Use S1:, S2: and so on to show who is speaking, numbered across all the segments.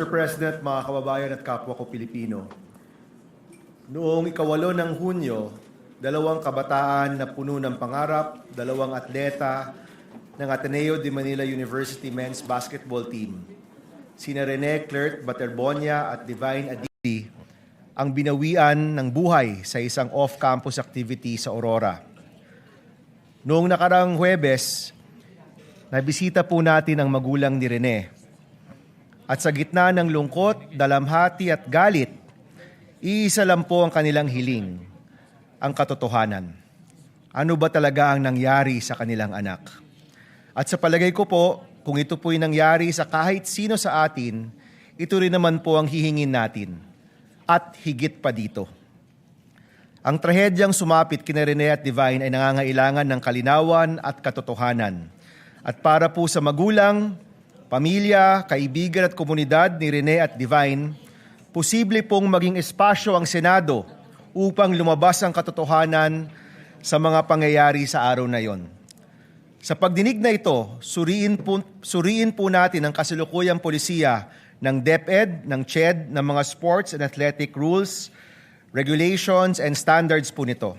S1: Mr. President, mga kababayan at kapwa ko Pilipino, noong 8 ng Hunyo, 2 kabataan na puno ng pangarap, 2 atleta ng Ateneo de Manila University Men's Basketball Team, sina Rene Clert Baterbonia at Divine Adili, ang binawian ng buhay sa isang off-campus activity sa Aurora. Noong nakarang Huwebes, nabisita po natin ang magulang ni Rene. At sa gitna ng lungkot, dalamhati at galit, iisa lang po ang kanilang hiling, ang katotohanan. Ano ba talaga ang nangyari sa kanilang anak? At sa palagay ko po, kung ito po'y nangyari sa kahit sino sa atin, ito rin naman po ang hihingin natin. At higit pa dito. Ang trahedyang sumapit kina Rene at Divine ay nangangailangan ng kalinawan at katotohanan. At para po sa magulang, pamilya, kaibigan at komunidad ni Rene at Divine, posible pong maging espasyo ang Senado upang lumabas ang katotohanan sa mga pangyayari sa araw na iyon. Sa pagdinig na ito, suriin po natin ang kasalukuyang polisiya ng DepEd, ng CHED, ng mga sports and athletic rules, regulations and standards po nito.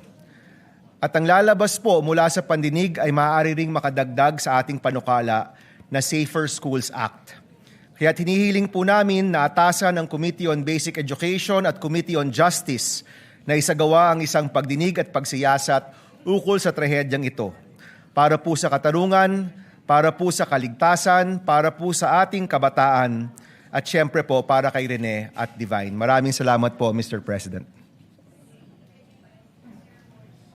S1: At ang lalabas po mula sa pandinig ay maaari ring makadagdag sa ating panukala na Safer Schools Act. Kaya hinihiling po namin na atasan ng Committee on Basic Education at Committee on Justice na isagawa ang isang pagdinig at pagsiyasat ukol sa trahedyang ito. Para po sa katarungan, para po sa kaligtasan, para po sa ating kabataan, at syempre po para kay Rene at Divine. Maraming salamat po, Mr. President.